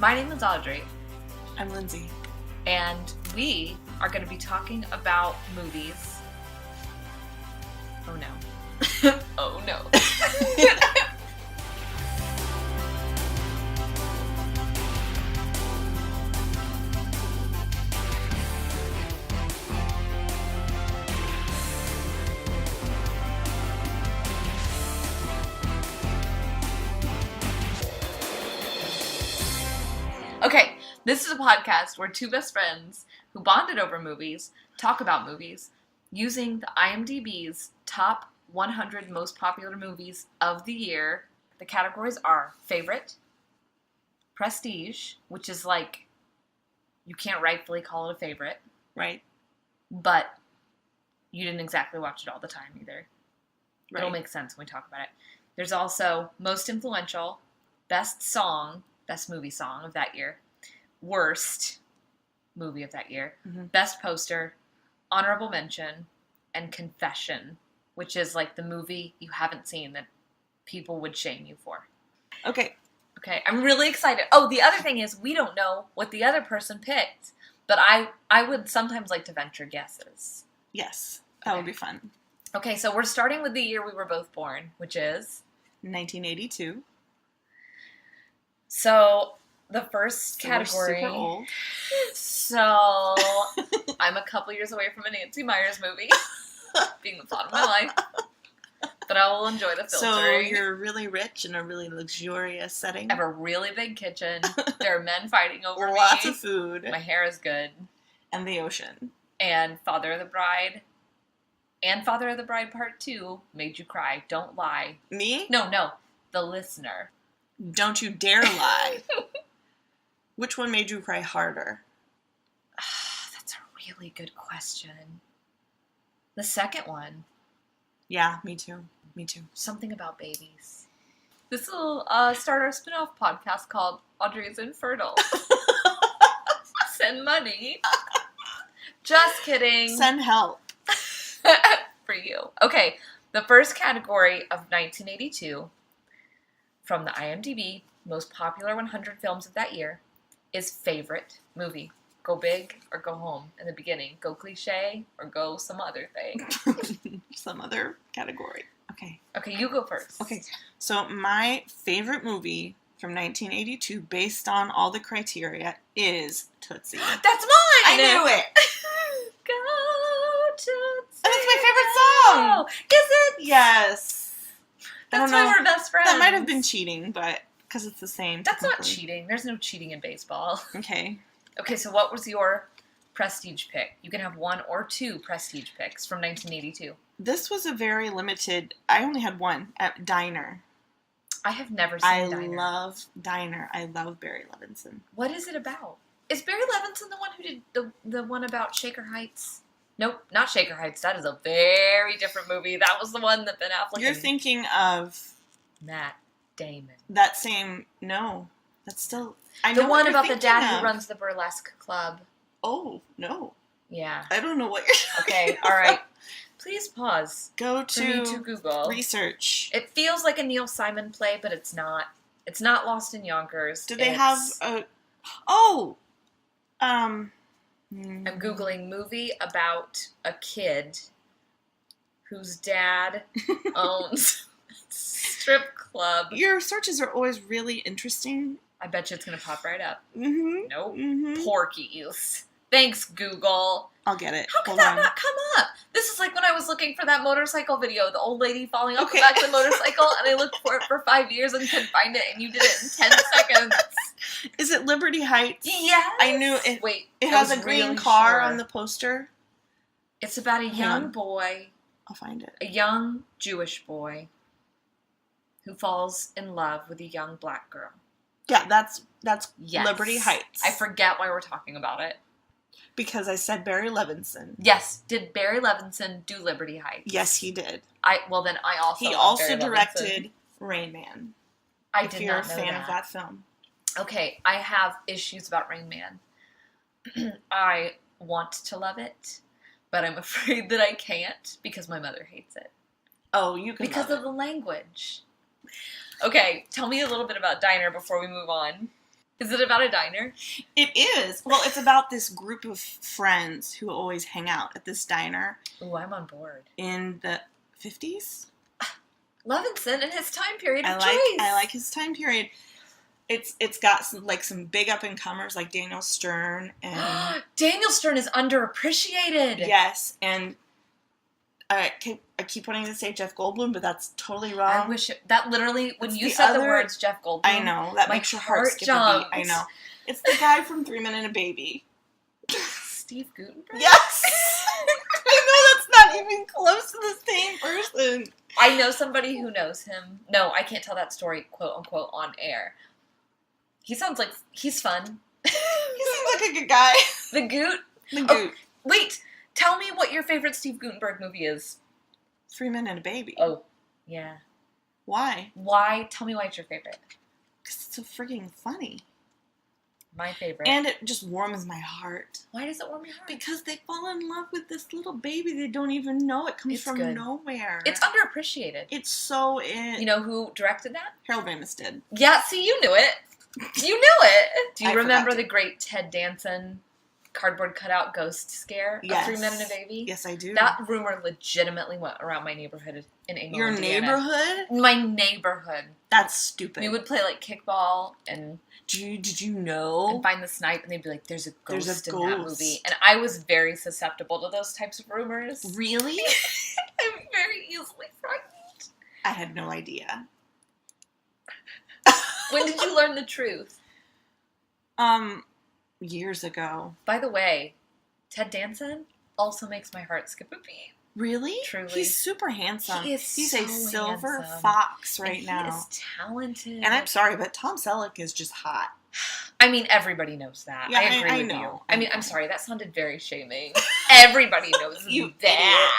My name is Audrey. I'm Lindsay. And we are going to be talking about movies. Oh no. Oh no. Okay, this is a podcast where two best friends who bonded over movies talk about movies using the IMDb's top 100 most popular movies of the year. The categories are favorite, prestige, which is like, you can't rightfully call it a favorite. Right. But you didn't exactly watch it all the time either. Right. It'll make sense when we talk about it. There's also most influential, best song, best movie song of that year, worst movie of that year, best poster, honorable mention, and confession, which is like the movie you haven't seen that people would shame you for. Okay, I'm really excited. Oh, the other thing is we don't know what the other person picked, but I would sometimes like to venture guesses. Yes, that would be fun. Okay, so we're starting with the year we were both born, which is 1982. So the first category. We're super old. So I'm a couple years away from a Nancy Meyers movie being the plot of my life, but I will enjoy the filtering. So you're really rich in a really luxurious setting. I have a really big kitchen. There are men fighting over me. Lots of food. My hair is good. And the ocean. And Father of the Bride. And Father of the Bride Part 2 made you cry. Don't lie. Me? No. The listener. Don't you dare lie. Which one made you cry harder? That's a really good question. The second one. Yeah, me too. Something about babies. This will start our spin-off podcast called Audrey is Infertile. Send money. Just kidding. Send help. For you. Okay, the first category of 1982 from the IMDb most popular 100 films of that year is favorite movie. Go big or go home in the beginning. Go cliche or go some other thing. Some other category. Okay, you go first. Okay, so my favorite movie from 1982, based on all the criteria, is Tootsie. That's mine! I knew it! Go Tootsie. And it's my favorite song! Is it? Yes. That's why we're best friends. That might have been cheating, but because it's the same. That's not cheating. There's no cheating in baseball. Okay, so what was your prestige pick? You can have one or two prestige picks from 1982. This was a very limited... I only had one, at Diner. I have never seen Diner. I love Diner. I love Barry Levinson. What is it about? Is Barry Levinson the one who did the one about Shaker Heights? Nope, not Shaker Heights. That is a very different movie. That was the one that Ben Affleck... You're thinking of... Matt Damon. That same... No. That's still... I know the one about the dad who runs the burlesque club. Oh, no. Yeah. I don't know what you're... Okay, all right. Please pause. Go to Google. Research. It feels like a Neil Simon play, but it's not. It's not Lost in Yonkers. Do they have a... Oh! I'm Googling movie about a kid whose dad owns a strip club. Your searches are always really interesting. I bet you it's going to pop right up. Mm-hmm. Nope. Mm-hmm. Porkies. Thanks, Google. I'll get it. How could that not come up? This is like when I was looking for that motorcycle video, the old lady falling off the back of the motorcycle, and I looked for it for 5 years and couldn't find it, and you did it in 10 seconds. Is it Liberty Heights? Yes. I knew it. Wait, it has a green car on the poster. It's about a young boy. I'll find it. A young Jewish boy who falls in love with a young black girl. Yeah, that's yes. Liberty Heights. I forget why we're talking about it. Because I said Barry Levinson. Yes. Did Barry Levinson do Liberty Heights? Yes, he did. He also directed Rain Man. I did not know that. If you're a fan of that film. Okay, I have issues about Rain Man. I want to love it, but I'm afraid that I can't because my mother hates it. Oh, you can because of the language. Okay, tell me a little bit about Diner before we move on. Is it about a diner? It is. Well, it's about this group of friends who always hang out at this diner. Ooh, I'm on board. In the 50s? Levinson and his time period of choice. I like his time period. It's got some big up and comers like Daniel Stern and Daniel Stern is underappreciated. Yes, and I keep wanting to say Jeff Goldblum, but that's totally wrong. I wish that literally when you said the words Jeff Goldblum, I know that makes your heart skip a beat. I know. It's the guy from 3 Men and a Baby. Steve Guttenberg. Yes. I know that's not even close to the same person. I know somebody who knows him. No, I can't tell that story, quote unquote, on air. He sounds like he's fun. He seems like a good guy. The Goot? The Goot. Oh, wait, tell me what your favorite Steve Guttenberg movie is. 3 Men and a Baby. Oh, yeah. Why? Why? Tell me why it's your favorite. Because it's so frigging funny. My favorite. And it just warms my heart. Why does it warm your heart? Because they fall in love with this little baby they don't even know. It comes from nowhere. It's underappreciated. It's so You know who directed that? Harold Ramis did. Yeah, see, you knew it. You knew it. Do you remember the great Ted Danson cardboard cutout ghost scare of 3 Men and a Baby? Yes, I do. That rumor legitimately went around my neighborhood in England. Your neighborhood? My neighborhood. That's stupid. We would play like kickball and did you know? And find the snipe, and they'd be like, "There's a ghost in that movie," and I was very susceptible to those types of rumors. Really? I'm very easily frightened. I had no idea. When did you learn the truth? Years ago. By the way, Ted Danson also makes my heart skip a beat. Really? Truly. He's super handsome. He's a silver fox right now. He is talented. And I'm sorry, but Tom Selleck is just hot. I mean, everybody knows that. Yeah, I agree with know. you. I mean, I'm sorry, that sounded very shaming. Everybody knows you that.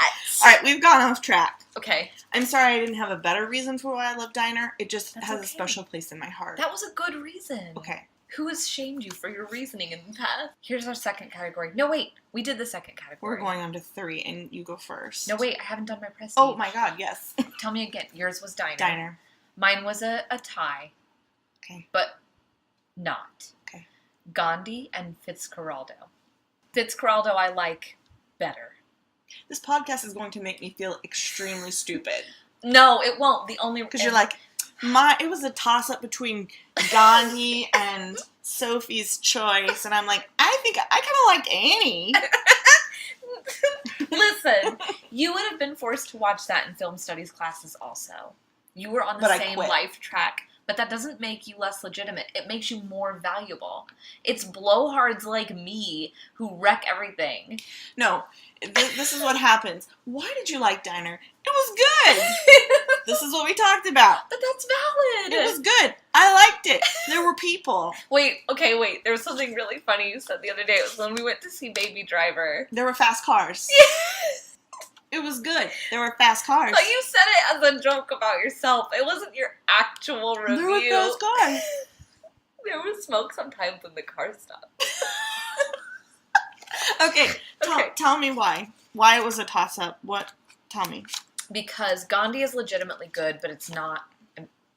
All right, we've gone off track. Okay. I'm sorry I didn't have a better reason for why I love Diner. It just That's has okay. a special place in my heart. That was a good reason. Okay. Who has shamed you for your reasoning in the past? Here's our second category. No, wait. We did the second category. We're going on to 3, and you go first. No, wait. I haven't done my prestige. Oh, my God, yes. Tell me again. Yours was Diner. Diner. Mine was a tie. Okay. But not. Okay. Gandhi and Fitzcarraldo. Fitzcarraldo I like better. This podcast is going to make me feel extremely stupid. No, it won't. The only... Because you're like, it was a toss-up between Gandhi and Sophie's Choice, and I'm like, I think I kind of like Annie. Listen, you would have been forced to watch that in film studies classes also. You were on the same life track, but that doesn't make you less legitimate. It makes you more valuable. It's blowhards like me who wreck everything. No, this is what happens. Why did you like Diner? It was good. This is what we talked about. But that's valid. It was good. I liked it. There were people. Wait. There was something really funny you said the other day. It was when we went to see Baby Driver. There were fast cars. It was good. There were fast cars. But you said it as a joke about yourself. It wasn't your actual review. There were fast cars. There was smoke sometimes when the car stopped. Okay. Tell me why. Why it was a toss-up. What? Tell me. Because Gandhi is legitimately good, but it's not.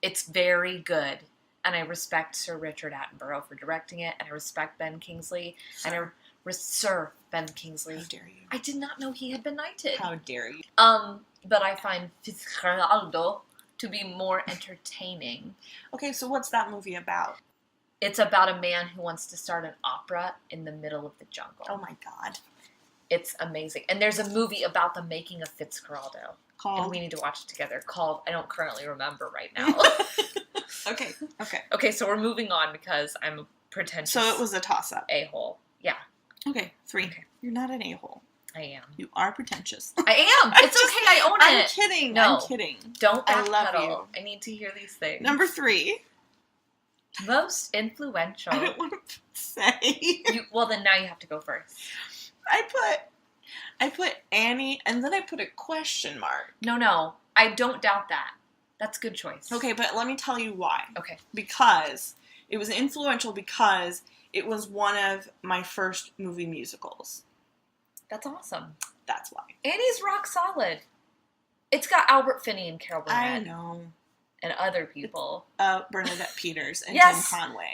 It's very good. And I respect Sir Richard Attenborough for directing it, and I respect Ben Kingsley. Sir Ben Kingsley. How dare you? I did not know he had been knighted. How dare you? But I find Fitzcarraldo to be more entertaining. Okay, so what's that movie about? It's about a man who wants to start an opera in the middle of the jungle. Oh my God. It's amazing. And there's a movie about the making of Fitzcarraldo. Called? And we need to watch it together. Called, I don't currently remember right now. Okay, so we're moving on because I'm a pretentious So it was a toss-up. a-hole. Yeah. Okay, 3. Okay. You're not an a-hole. I am. You are pretentious. I am. It's okay. I own it. I'm kidding. No. I'm kidding. Don't I love backpedal. you. I need to hear these things. Number 3. Most influential. I don't want to say. Well, then now you have to go first. I put Annie, and then I put a question mark. No. I don't doubt that. That's a good choice. Okay, but let me tell you why. Okay. Because it was influential because it was one of my first movie musicals. That's awesome. That's why. Annie's rock solid. It's got Albert Finney and Carol Burnett. I know. and other people. Bernadette Peters and Yes, Tim Conway.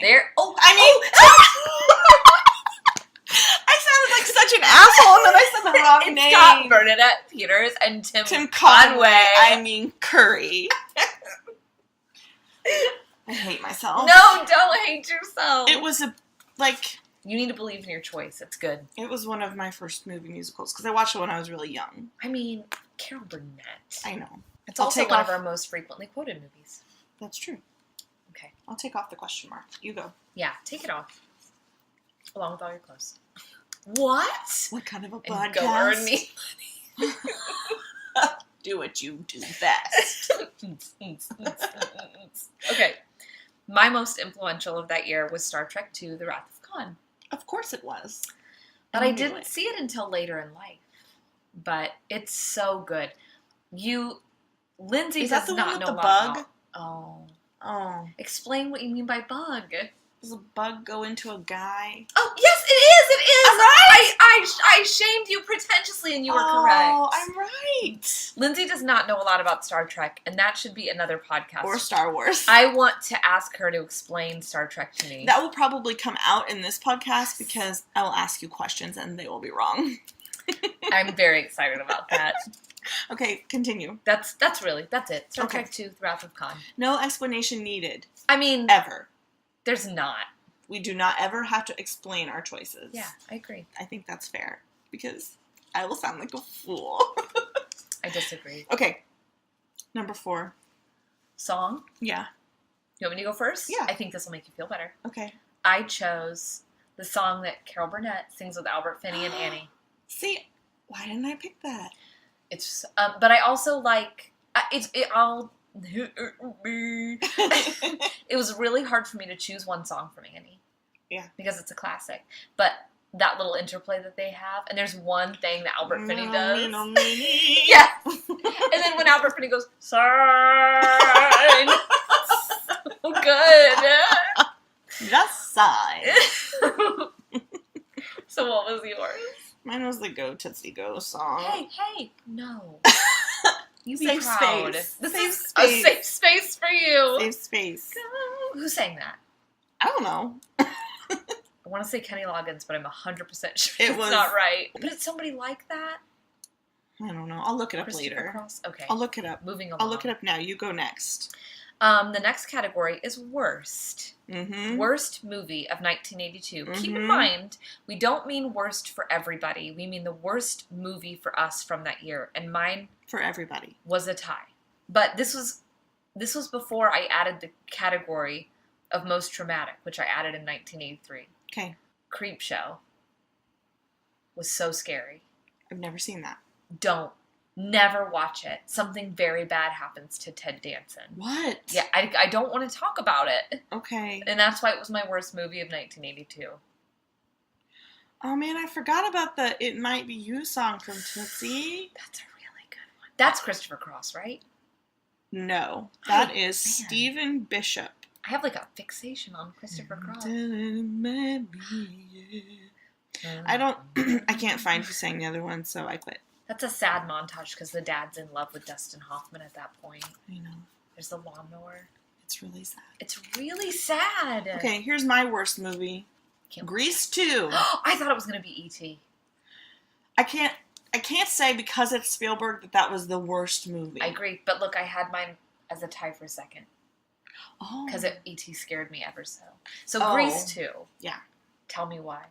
I sounded like such an asshole, and then I said the wrong name. It's got Bernadette Peters and Tim Conway. I mean Curry. I hate myself. No, don't hate yourself. It was you need to believe in your choice. It's good. It was one of my first movie musicals, because I watched it when I was really young. I mean, Carol Burnett. I know. It's also one of our most frequently quoted movies. That's true. Okay. I'll take off the question mark. You go. Yeah, take it off. Along with all your clothes. What? What kind of a And podcast? go earn me. Do what you do best. Okay. My most influential of that year was Star Trek II, The Wrath of Khan. Of course it was. But I didn't see it until later in life. But it's so good. Lindsay Is does that the not one with know the a lot bug? about- Oh. Oh. Explain what you mean by bug. Does a bug go into a guy? Oh, yes, it is! It is! I'm right! I shamed you pretentiously and you were correct. Oh, I'm right. Lindsay does not know a lot about Star Trek, and that should be another podcast. Or Star Wars. I want to ask her to explain Star Trek to me. That will probably come out in this podcast, because I will ask you questions and they will be wrong. I'm very excited about that. Okay, continue. That's it. Star Okay. Trek II, The Wrath of Khan. No explanation needed. I mean, Ever. there's not. We do not ever have to explain our choices. Yeah, I agree. I think that's fair, because I will sound like a fool. I disagree. Okay. Number 4. Song? Yeah. You want me to go first? Yeah. I think this will make you feel better. Okay. I chose the song that Carol Burnett sings with Albert Finney and Annie. See, why didn't I pick that? It's, but I also like, it was really hard for me to choose one song from Annie. Yeah. Because it's a classic. But that little interplay that they have, and there's one thing that Albert Finney does. Yes! And then when Albert Finney goes, sign! So good! Just sign. So what was yours? Mine was the Go Tootsie Go song. Hey, no. You be Safe proud. space. This Safe is space. a safe space for you. Safe space. Who sang that? I don't know. I want to say Kenny Loggins, but I'm 100% sure it's was- not right. But it's somebody like that? I don't know. I'll look it up Christopher later. Cross? Okay. I'll look it up. Moving along. I'll look it up now. You go next. The next category is worst. Mm-hmm. Worst movie of 1982. Keep in Mhm. mind, we don't mean worst for everybody. We mean the worst movie for us from that year. And mine For everybody. was a tie. But this was before I added the category of most traumatic, which I added in 1983. Okay. Creepshow was so scary. I've never seen that. Never watch it. Something very bad happens to Ted Danson. What? Yeah, I don't want to talk about it. Okay. And that's why it was my worst movie of 1982. Oh man, I forgot about the It Might Be You song from Tootsie. That's a really good one. That's Christopher Cross, right? No. That Oh, is man. Stephen Bishop. I have like a fixation on Christopher Cross. I don't, I can't find who sang the other one, so I quit. That's a sad montage because the dad's in love with Dustin Hoffman at that point. I know. There's the lawnmower. It's really sad. It's really sad. Okay, here's my worst movie. Can't- Grease 2. I thought it was going to be E.T. I can't say because it's Spielberg that was the worst movie. I agree. But look, I had mine as a tie for second. Oh. Because E.T. scared me ever so. So Oh. Grease 2. Yeah. Tell me why.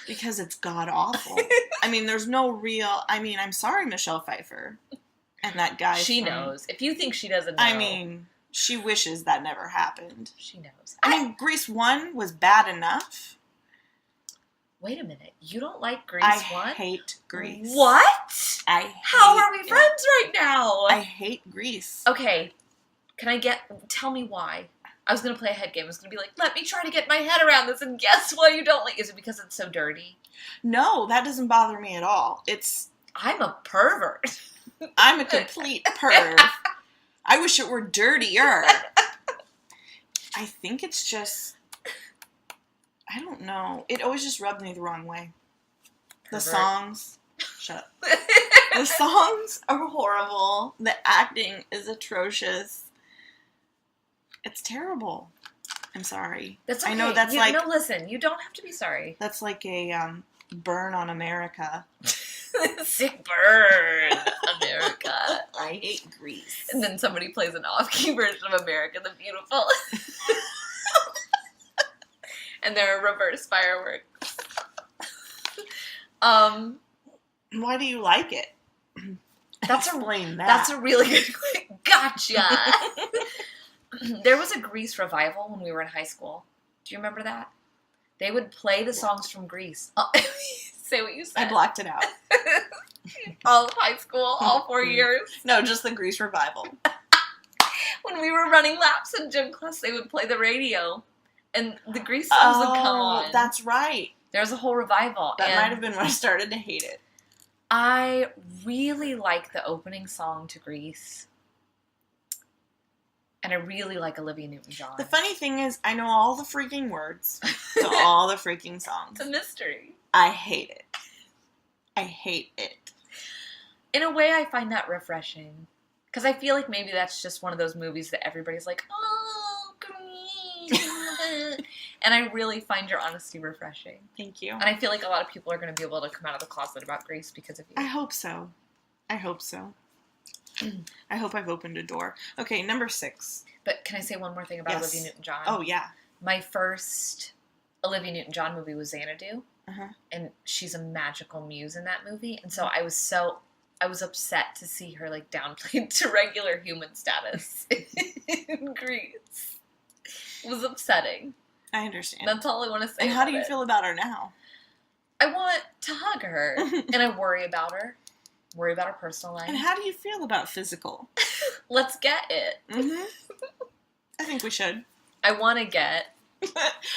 Because it's god awful. I mean, there's no real. I mean, I'm sorry, Michelle Pfeiffer, and that guy. She knows. If you think she doesn't know. I mean, she wishes that never happened. She knows. I mean, Grease 1 was bad enough. Wait a minute. You don't like Grease I 1? hate Grease. What? How are we it. friends right now? I hate Grease. Okay. Tell me why. I was going to play a head game. I was going to be like, let me try to get my head around this, and guess why you don't like. Is it because it's so dirty? No, that doesn't bother me at all. I'm a pervert. I'm a complete perv. I wish it were dirtier. I think it's just, I don't know. It always just rubbed me the wrong way. The Pervert. songs, shut up. The songs are horrible. The acting is atrocious. It's terrible. I'm sorry. That's okay. I know that's like... No, listen. You don't have to be sorry. That's like a burn on America. Sick burn, America. I hate Grease. And then somebody plays an off-key version of America the Beautiful. And there are reverse fireworks. Why do you like it? Explain that. That's a really good question. Gotcha. There was a Grease revival when we were in high school. Do you remember that? They would play the songs from Grease. Say what you said. I blocked it out. All of high school, all 4 years. No, just the Grease revival. When we were running laps in gym class, they would play the radio, and the Grease songs would come on. That's right. There was a whole revival. That might have been when I started to hate it. I really like the opening song to Grease. And I really like Olivia Newton-John. The funny thing is, I know all the freaking words to all the freaking songs. It's a mystery. I hate it. I hate it. In a way, I find that refreshing. Because I feel like maybe that's just one of those movies that everybody's like, oh, Grease. And I really find your honesty refreshing. Thank you. And I feel like a lot of people are going to be able to come out of the closet about Grease because of you. I hope so. I hope so. I hope I've opened a door. Okay, number 6. But can I say one more thing about Olivia Newton-John? Oh, yeah. My first Olivia Newton-John movie was Xanadu. Uh-huh. And she's a magical muse in that movie. And so I was upset to see her like downplayed to regular human status in Grease. It was upsetting. I understand. That's all I want to say. And how do you feel about her now? I want to hug her. And I worry about her. Worry about her personal life. And how do you feel about physical? Let's get it. Mm-hmm. I think we should. I want to get.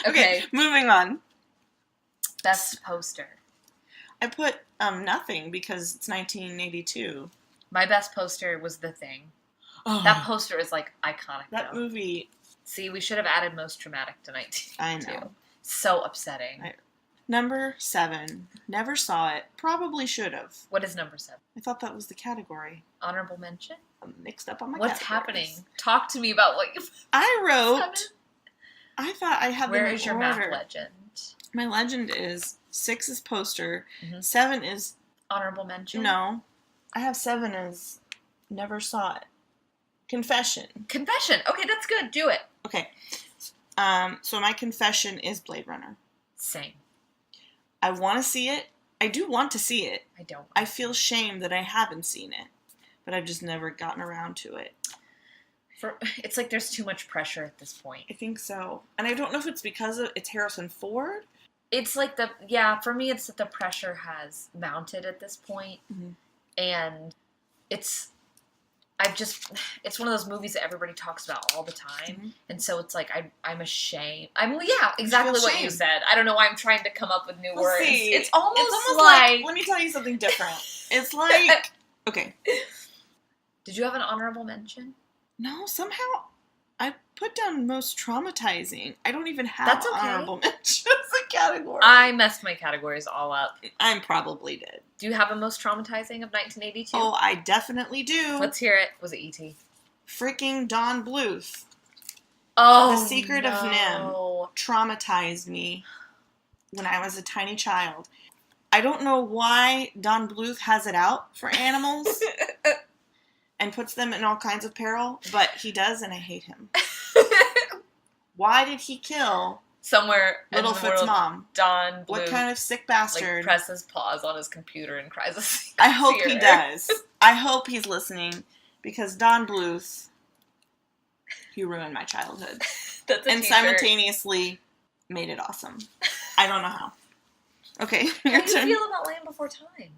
Okay, moving on. Best poster. I put nothing because it's 1982. My best poster was The Thing. Oh, that poster is like iconic. That movie. See, we should have added most traumatic to 1982. I know. So upsetting. Number 7. Never saw it. Probably should have. What is number 7? I thought that was the category. Honorable mention? I'm mixed up on my What's categories. happening? Talk to me about what you... I wrote... 7? I thought I had them in order. Where is your math legend? My legend is 6 is poster. Mm-hmm. 7 is... Honorable mention? No. I have 7 as never saw it. Confession. Confession. Okay, that's good. Do it. Okay. So my confession is Blade Runner. Same. I want to see it. I do want to see it. I don't. I feel shame that I haven't seen it. But I've just never gotten around to it. It's like there's too much pressure at this point. I think so. And I don't know if it's because it's Harrison Ford. It's like for me, it's that the pressure has mounted at this point. Mm-hmm. And it's one of those movies that everybody talks about all the time. Mm-hmm. And so it's like, I'm ashamed. Exactly what you said. I don't know why I'm trying to come up with new words. See. It's almost like... Let me tell you something different. It's like... Okay. Did you have an honorable mention? No, somehow I put down most traumatizing. I don't even have That's okay. honorable mentions as a category. I messed my categories all up. I probably did. Do you have a most traumatizing of 1982? Oh, I definitely do. Let's hear it. Was it E.T.? Freaking Don Bluth. Oh, The Secret of Nim traumatized me when I was a tiny child. I don't know why Don Bluth has it out for animals and puts them in all kinds of peril, but he does, and I hate him. Why did he kill Littlefoot's mom? Don Bluth. What kind of sick bastard? Presses pause on his computer and cries a I hope he does. I hope he's listening, because Don Bluth, he ruined my childhood. That's a and t-shirt. Simultaneously made it awesome. I don't know how. Okay, your How do turn. you feel about Land Before Time?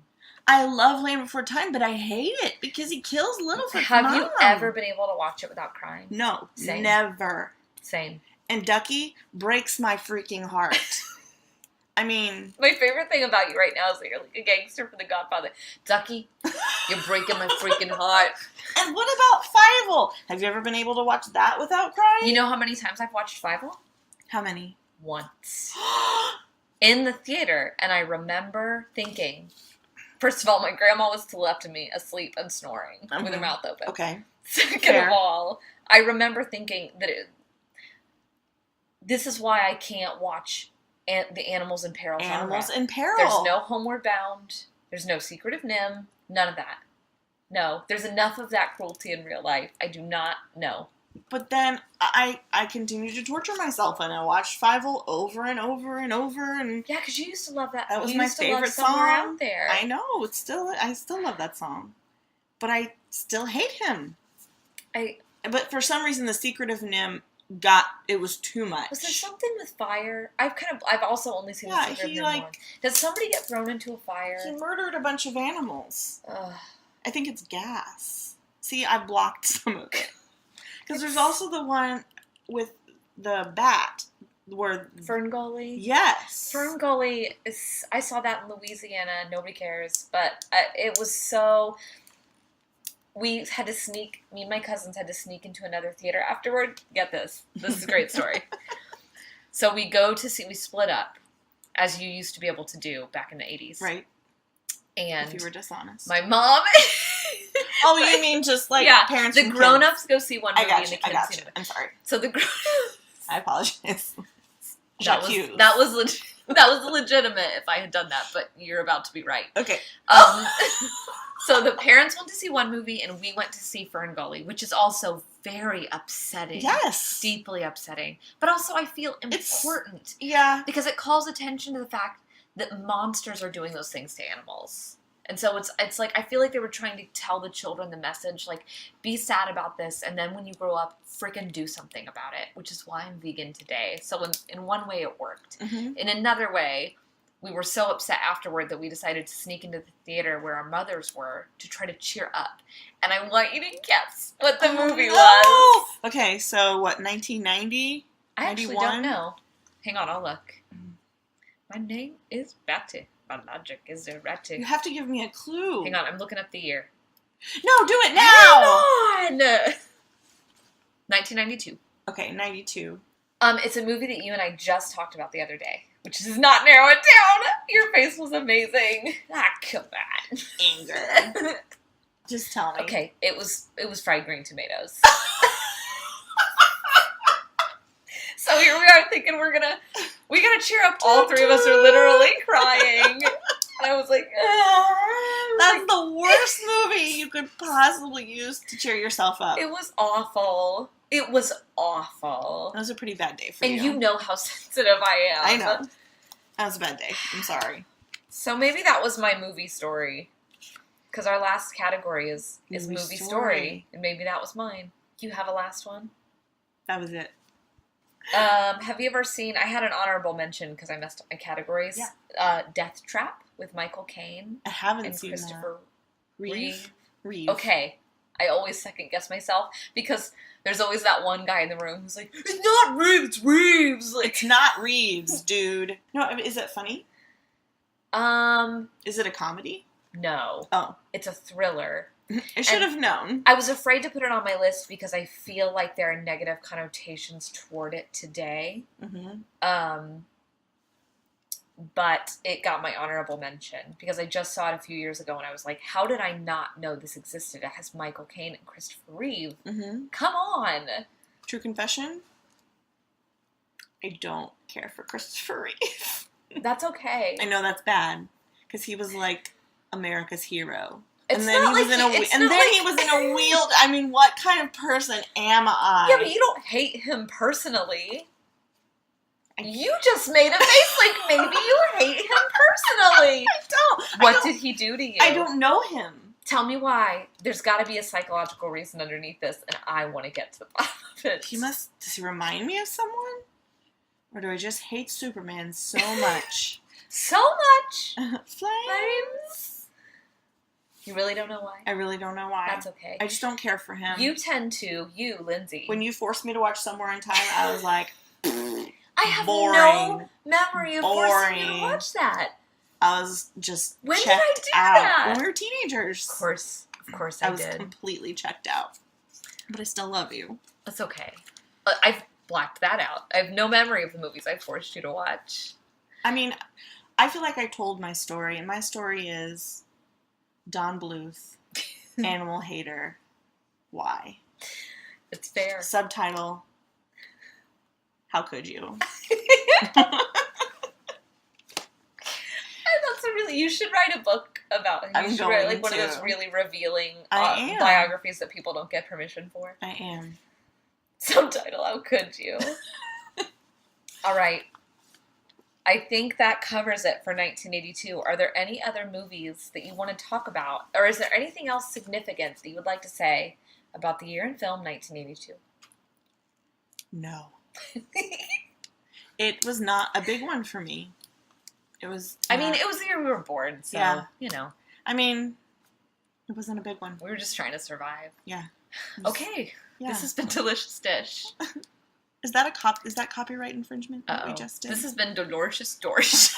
I love Land Before Time, but I hate it because he kills Littlefoot's Have mom. you ever been able to watch it without crying? No, Same. never. Same. And Ducky breaks my freaking heart. I mean... My favorite thing about you right now is that you're like a gangster from The Godfather. Ducky, you're breaking my freaking heart. And what about Fievel? Have you ever been able to watch that without crying? You know how many times I've watched Fievel? How many? Once. In the theater. And I remember thinking... First of all, my grandma was to the left of me, asleep and snoring, with her mouth open. Okay. Second Fair. of all, I remember thinking that This is why I can't watch the Animals in Peril genre. Animals in Peril. There's no Homeward Bound. There's no Secret of Nim. None of that. No. There's enough of that cruelty in real life. I do not know. But then I continued to torture myself, and I watched Fievel over and over and over. And yeah, because you used to love that. That was my favorite song. Out there. I know. I still love that song. But I still hate him. But for some reason, The Secret of Nim it was too much. Was there something with fire? I've also only seen The Secret of Nim once. Does somebody get thrown into a fire? He murdered a bunch of animals. Ugh. I think it's gas. See, I blocked some of it. Because there's also the one with the bat where Fern Gully. Yes, Fern Gully is. I saw that in Louisiana. Nobody cares, but it was so. We had to sneak. Me and my cousins had to sneak into another theater afterward. Get this. This is a great story. So we go to see. We split up, as you used to be able to do back in the 80s. Right. And if you were dishonest. My mom. Oh, you mean just like parents? The grown-ups go see one movie and the kids see it. I'm sorry. So the grown-ups. I apologize. That was legitimate if I had done that, but you're about to be right. Okay. So the parents went to see one movie and we went to see Fern Gully, which is also very upsetting. Yes. Deeply upsetting. But also I feel important. Yeah. Because it calls attention to the fact that monsters are doing those things to animals. And so it's like, I feel like they were trying to tell the children the message, like, be sad about this, and then when you grow up, freaking do something about it, which is why I'm vegan today. So in one way, it worked. Mm-hmm. In another way, we were so upset afterward that we decided to sneak into the theater where our mothers were to try to cheer up. And I want you to guess what the movie was. Okay, so what, 1990? I actually don't know. Hang on, I'll look. My name is Betty. My logic is erratic. You have to give me a clue. Hang on, I'm looking up the year. No, do it now! Hang on! 1992. Okay, 92. It's a movie that you and I just talked about the other day, which does not narrow it down. Your face was amazing. Ah, come on. Anger. Just tell me. Okay, it was fried green tomatoes. So here we are thinking we gotta cheer up. All three of us are literally crying. And I was like, that's the worst movie you could possibly use to cheer yourself up. It was awful. It was awful. That was a pretty bad day for you. And you know how sensitive I am. I know. That was a bad day. I'm sorry. So maybe that was my movie story. Because our last category is movie story. And maybe that was mine. Do you have a last one? That was it. Have you ever seen, I had an honorable mention because I messed up my categories. Yeah. Death Trap with Michael Caine. I haven't and seen Christopher Reeve. Okay. I always second guess myself because there's always that one guy in the room who's like, it's not Reeves, it's Reeves. Like, it's not Reeves, dude. No, I mean, is it funny? Is it a comedy? No. Oh. It's a thriller. I should have known. I was afraid to put it on my list because I feel like there are negative connotations toward it today. Mm-hmm. But it got my honorable mention because I just saw it a few years ago and I was like, how did I not know this existed? It has Michael Caine and Christopher Reeve. Mm-hmm. Come on. True confession? I don't care for Christopher Reeve. That's okay. I know that's bad because he was like America's hero. It's and then he was in a wheel. I mean, what kind of person am I? Yeah, but you don't hate him personally. You just made a face like maybe you hate him personally. I don't. What did he do to you? I don't know him. Tell me why. There's got to be a psychological reason underneath this, and I want to get to the bottom of it. Does he remind me of someone? Or do I just hate Superman so much? So much! Flames? You really don't know why? I really don't know why. That's okay. I just don't care for him. You, Lindsay. When you forced me to watch Somewhere in Time, I was like, I have boring. No memory of forcing you to watch that. I was just when checked did I do out. that? When we were teenagers. Of course I did. I was completely checked out. But I still love you. That's okay. I've blacked that out. I have no memory of the movies I forced you to watch. I mean, I feel like I told my story, and my story is Don Bluth, animal hater. Why? It's fair. Subtitle, How could you? That's a really. You should write a book about him. You should write like one of those really revealing biographies that people don't get permission for. I am. Subtitle: How could you? All right. I think that covers it for 1982. Are there any other movies that you want to talk about? Or is there anything else significant that you would like to say about the year in film 1982? No. It was not a big one for me. It was... I mean, it was the year we were born, so, yeah. You know. I mean, it wasn't a big one. We were just trying to survive. Yeah. Okay. Yeah. This has been Delicious Dish. Is that copyright infringement that we just did? This has been Dolorous Dorsh.